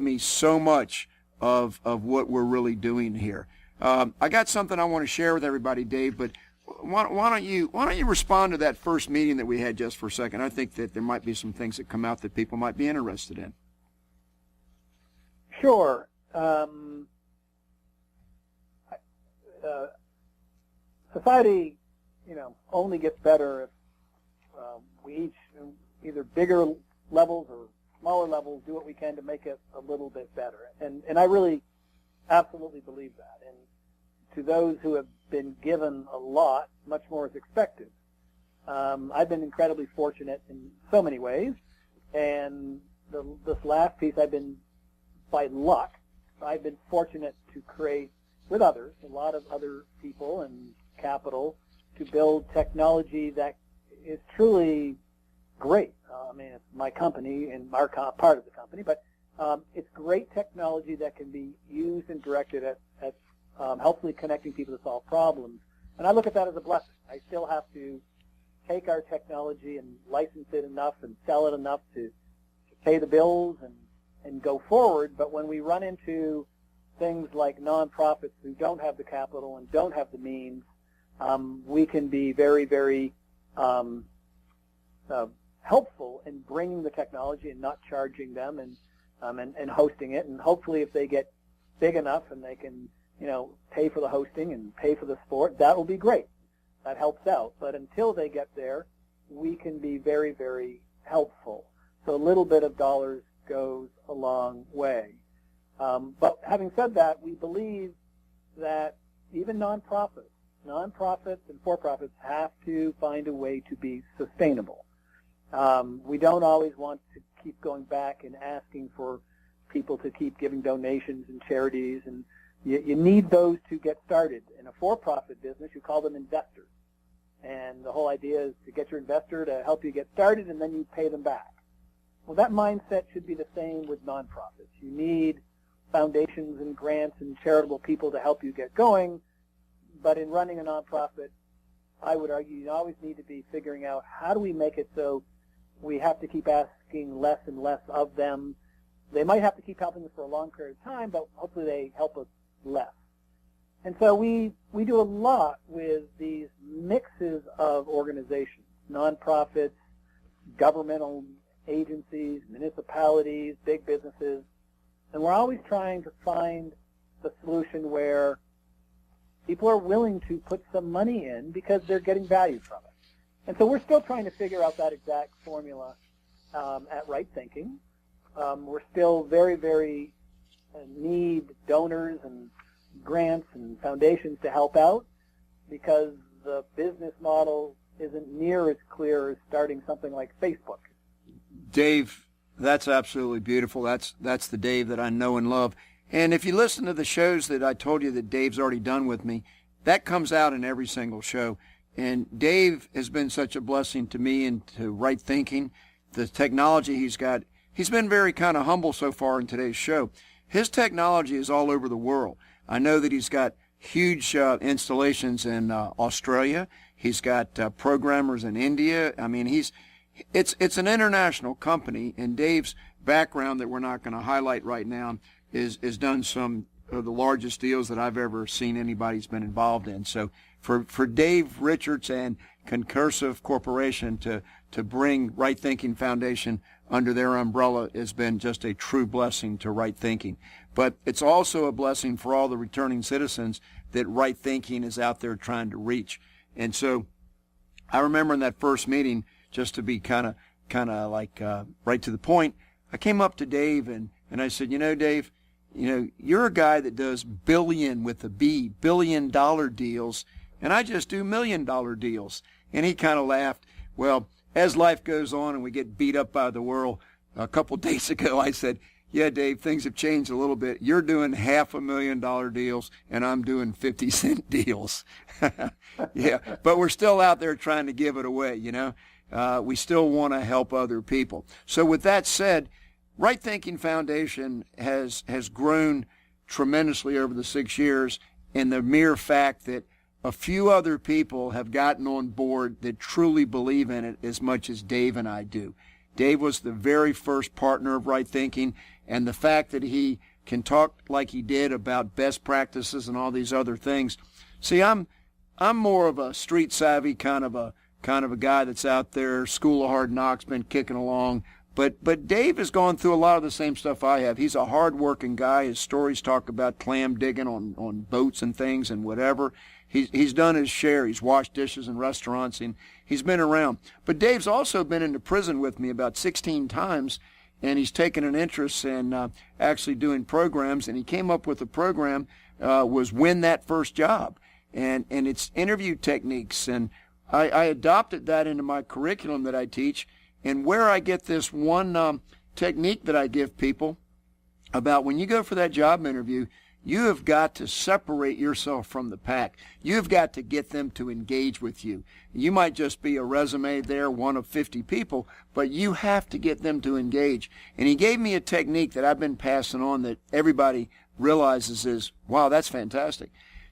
me so much of what we're really doing here. I got something I want to share with everybody, Dave, but why don't you respond to that first meeting that we had just for a second? I think that there might be some things that come out that people might be interested in. Sure. Society, only gets better if we each, either bigger levels or smaller levels, do what we can to make it a little bit better. And I really absolutely believe that. And to those who have been given a lot, much more is expected. I've been incredibly fortunate in so many ways, and this last piece I've been, by luck, I've been fortunate to create with others, a lot of other people and capital, to build technology that is truly great. It's my company and our part of the company, but it's great technology that can be used and directed at helpfully connecting people to solve problems. And I look at that as a blessing. I still have to take our technology and license it enough and sell it enough to pay the bills and go forward. But when we run into things like nonprofits who don't have the capital and don't have the means, we can be very, very helpful in bringing the technology and not charging them and hosting it. And hopefully if they get big enough and they can, pay for the hosting and pay for the support, that will be great. That helps out. But until they get there, we can be very, very helpful. So a little bit of dollars goes a long way. But having said that, we believe that even nonprofits and for-profits have to find a way to be sustainable. We don't always want to keep going back and asking for people to keep giving donations and charities, and you need those to get started. In a for-profit business, you call them investors. And the whole idea is to get your investor to help you get started, and then you pay them back. Well, that mindset should be the same with nonprofits. You need foundations and grants and charitable people to help you get going, but in running a nonprofit, I would argue you always need to be figuring out how do we make it so we have to keep asking less and less of them. They might have to keep helping us for a long period of time, but hopefully they help us less. And so we do a lot with these mixes of organizations, nonprofits, governmental agencies, municipalities, big businesses, and we're always trying to find the solution where people are willing to put some money in because they're getting value from it. And so we're still trying to figure out that exact formula at Right Thinking. We're still very, very need donors and grants and foundations to help out because the business model isn't near as clear as starting something like Facebook. Dave, that's absolutely beautiful. That's the Dave that I know and love. And if you listen to the shows that I told you that Dave's already done with me, that comes out in every single show. And Dave has been such a blessing to me and to Right Thinking. The technology he's got, he's been very kind of humble so far in today's show. His technology is all over the world. I know that he's got huge installations in Australia. He's got programmers in India. It's an international company, and Dave's background that we're not going to highlight right now is done some of the largest deals that I've ever seen anybody's been involved in. So for Dave Richards and Concursive Corporation to bring Right Thinking Foundation under their umbrella has been just a true blessing to Right Thinking. But it's also a blessing for all the returning citizens that Right Thinking is out there trying to reach. And so I remember in that first meeting, just to be kind of like right to the point, I came up to Dave and I said, Dave, you're a guy that does billion with a B, billion-dollar deals, and I just do million-dollar deals. And he kind of laughed. Well, as life goes on and we get beat up by the world, a couple days ago I said, yeah, Dave, things have changed a little bit. You're doing $500,000 deals, and I'm doing 50-cent deals. Yeah, but we're still out there trying to give it away, We still want to help other people. So with that said, Right Thinking Foundation has grown tremendously over the 6 years, and the mere fact that a few other people have gotten on board that truly believe in it as much as Dave and I do. Dave was the very first partner of Right Thinking, and the fact that he can talk like he did about best practices and all these other things. See, I'm more of a street savvy kind of a guy that's out there, school of hard knocks, been kicking along. But Dave has gone through a lot of the same stuff I have. He's a hard-working guy. His stories talk about clam digging on boats and things and whatever. He's done his share. He's washed dishes in restaurants, and he's been around. But Dave's also been into prison with me about 16 times, and he's taken an interest in actually doing programs. And he came up with a program, was Win That First Job, and it's interview techniques. And I adopted that into my curriculum that I teach. And where I get this one technique that I give people about when you go for that job interview, you have got to separate yourself from the pack. You've got to get them to engage with you. You might just be a resume there, one of 50 people, but you have to get them to engage. And he gave me a technique that I've been passing on that everybody realizes is, wow, that's fantastic.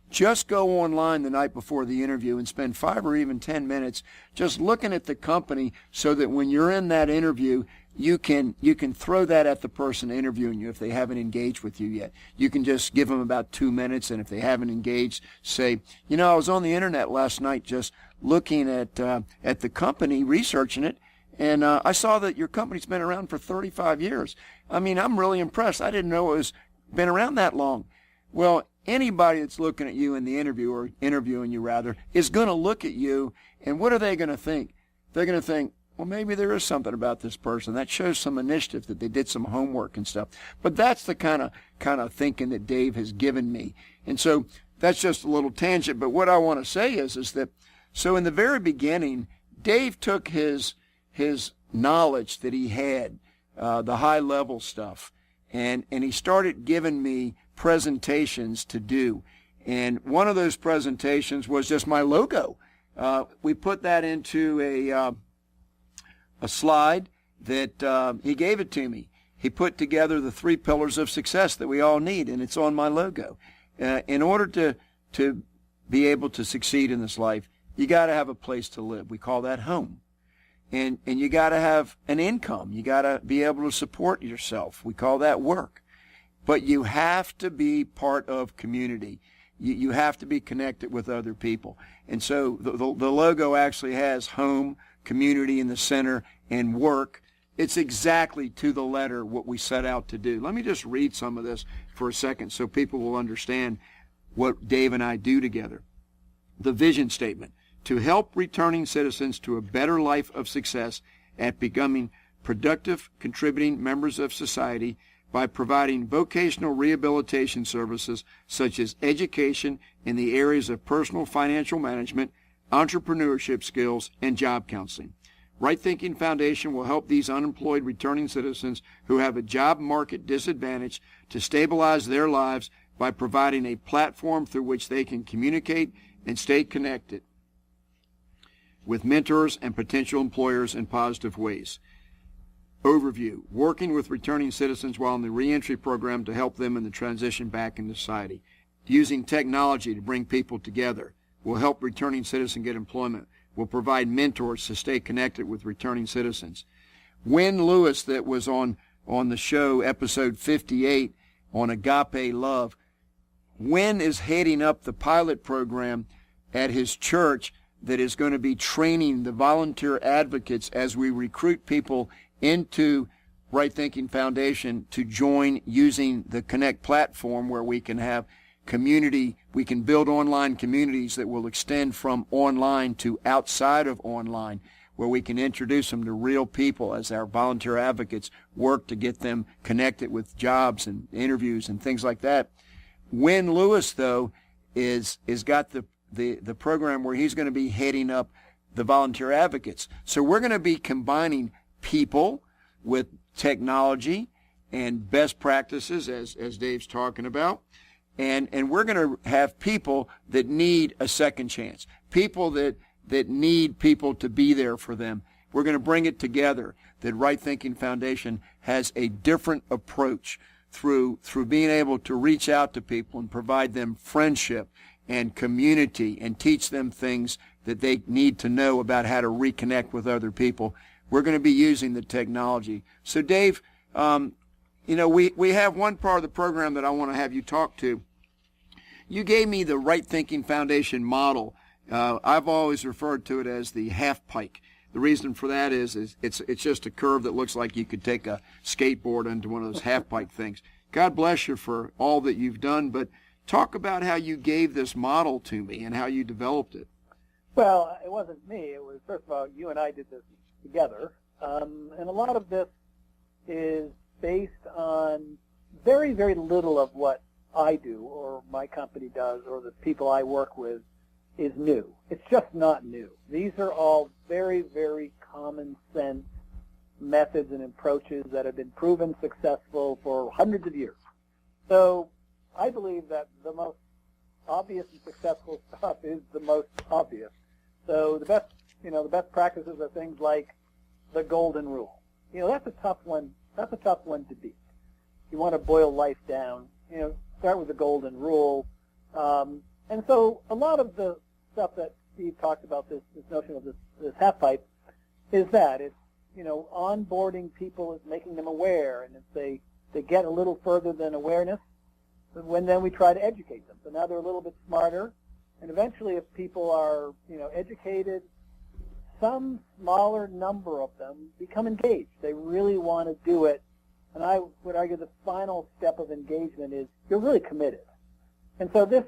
Just go online the night before the interview and spend 5 or even 10 minutes just looking at the company so that when you're in that interview, you can throw that at the person interviewing you if they haven't engaged with you yet. You can just give them about 2 minutes, and if they haven't engaged, say, I was on the internet last night just looking at the company, researching it, and I saw that your company's been around for 35 years. I mean, I'm really impressed. I didn't know it was been around that long. Well, anybody that's looking at you in the interview, or interviewing you rather, is going to look at you, and what are they going to think? They're going to think, well, maybe there is something about this person. That shows some initiative, that they did some homework and stuff. But that's the kind of thinking that Dave has given me. And so that's just a little tangent. But what I want to say is that, so in the very beginning, Dave took his knowledge that he had, the high level stuff, and he started giving me presentations to do. And one of those presentations was just my logo. We put that into a slide that he gave it to me. He put together the 3 pillars of success that we all need, and it's on my logo. In order to be able to succeed in this life, you got to have a place to live. We call that home. And you got to have an income. You got to be able to support yourself. We call that work. But you have to be part of community. You have to be connected with other people. And so the logo actually has home, community in the center, and work. It's exactly to the letter what we set out to do. Let me just read some of this for a second so people will understand what Dave and I do together. The vision statement: to help returning citizens to a better life of success at becoming productive, contributing members of society by providing vocational rehabilitation services such as education in the areas of personal financial management, entrepreneurship skills, and job counseling. Right Thinking Foundation will help these unemployed returning citizens who have a job market disadvantage to stabilize their lives by providing a platform through which they can communicate and stay connected with mentors and potential employers in positive ways. Overview: working with returning citizens while in the reentry program to help them in the transition back into society. Using technology to bring people together. Will help returning citizens get employment. Will provide mentors to stay connected with returning citizens. Win Lewis, that was on the show, episode 58, on agape love. Win is heading up the pilot program at his church that is going to be training the volunteer advocates as we recruit people into Right Thinking Foundation to join using the Connect platform, where we can have community, we can build online communities that will extend from online to outside of online, where we can introduce them to real people as our volunteer advocates work to get them connected with jobs and interviews and things like that. Win Lewis, though, is got the program where he's going to be heading up the volunteer advocates. So we're going to be combining people with technology and best practices, as Dave's talking about. And we're going to have people that need a second chance, people that need people to be there for them. We're going to bring it together, that Right Thinking Foundation has a different approach through being able to reach out to people and provide them friendship and community and teach them things that they need to know about how to reconnect with other people. We're going to be using the technology. So Dave, You know, we have one part of the program that I want to have you talk to. You gave me the Right Thinking Foundation model. I've always referred to it as the half pike. The reason for that is it's just a curve that looks like you could take a skateboard into one of those half pike things. God bless you for all that you've done, but talk about how you gave this model to me and how you developed it. Well, it wasn't me. It was, first of all, you and I did this together. And a lot of this is based on very, very little of what I do or my company does or the people I work with is new. It's just not new. These are all very, very common sense methods and approaches that have been proven successful for hundreds of years. So I believe that the most obvious and successful stuff is the most obvious. So the best practices are things like the golden rule. That's a tough one. That's a tough one to beat. You want to boil life down. Start with the golden rule. And so a lot of the stuff that Steve talked about, this notion of this half pipe, is that it's onboarding people is making them aware, and if they get a little further than awareness, then we try to educate them. So now they're a little bit smarter, and eventually, if people are educated, some smaller number of them become engaged. They really want to do it, and I would argue the final step of engagement is you're really committed. And so this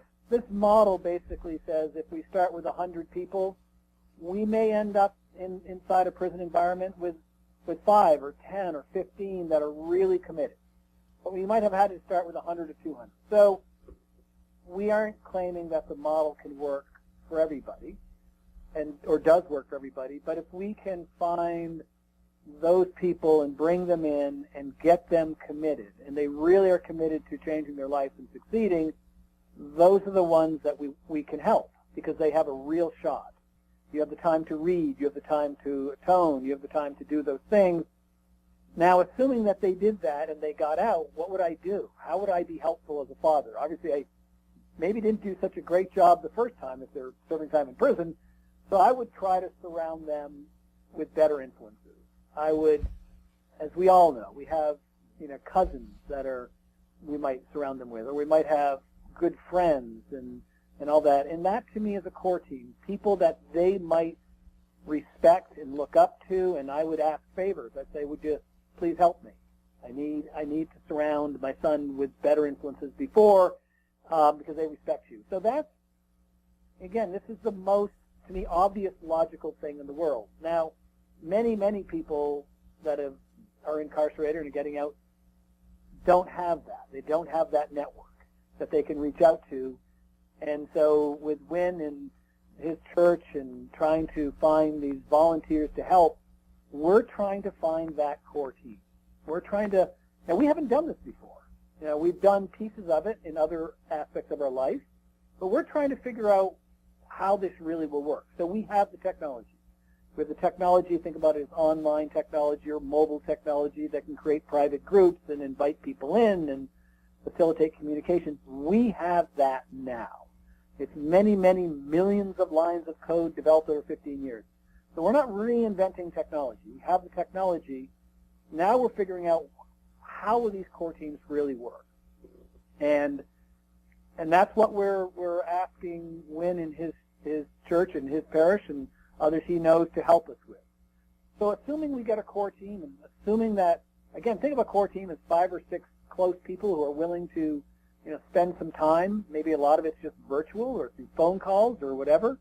model basically says if we start with 100 people, we may end up inside a prison environment with 5 or 10 or 15 that are really committed. But we might have had to start with 100 or 200. So we aren't claiming that the model can work for everybody or does work for everybody, but if we can find those people and bring them in and get them committed, and they really are committed to changing their life and succeeding, those are the ones that we can help because they have a real shot. You have the time to read, you have the time to atone, you have the time to do those things. Now, assuming that they did that and they got out, what would I do? How would I be helpful as a father? Obviously, I maybe didn't do such a great job the first time if they're serving time in prison, so I would try to surround them with better influences. I would, as we all know, we have cousins that we might surround them with, or we might have good friends and all that. And that, to me, is a core team, people that they might respect and look up to, and I would ask favors. I'd say, would you please help me? I need to surround my son with better influences before because they respect you. So that's, again, this is the most, to me, obvious logical thing in the world. Now, many, many people that are incarcerated and are getting out don't have that. They don't have that network that they can reach out to. And so with Win and his church and trying to find these volunteers to help, we're trying to find that core team. We're trying to, and we haven't done this before. We've done pieces of it in other aspects of our life, but we're trying to figure out how this really will work. So we have the technology. With the technology, think about it as online technology or mobile technology that can create private groups and invite people in and facilitate communication. We have that now. It's many, many millions of lines of code developed over 15 years. So we're not reinventing technology. We have the technology. Now we're figuring out how will these core teams really work. And that's what we're asking Win and his church and his parish and others he knows to help us with. So assuming we get a core team and assuming that, again, think of a core team as 5 or 6 close people who are willing to spend some time, maybe a lot of it's just virtual or through phone calls or whatever.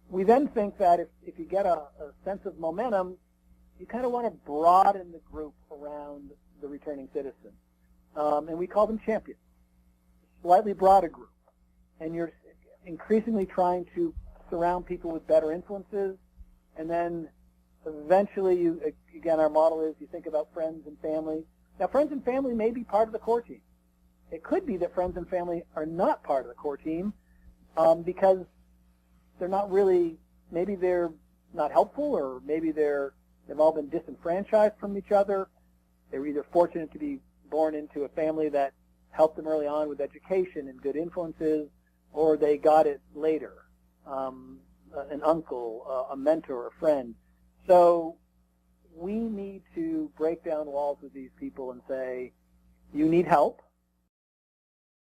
We then think that if you get a sense of momentum, you kind of want to broaden the group around the returning citizen. And we call them champions, slightly broader group. And you're increasingly trying to surround people with better influences. And then eventually, again, our model is you think about friends and family. Now, friends and family may be part of the core team. It could be that friends and family are not part of the core team because they're not really, maybe they're not helpful or maybe they've all been disenfranchised from each other. They were either fortunate to be born into a family that helped them early on with education and good influences, or they got it later, an uncle, a mentor, a friend. So we need to break down walls with these people and say, you need help,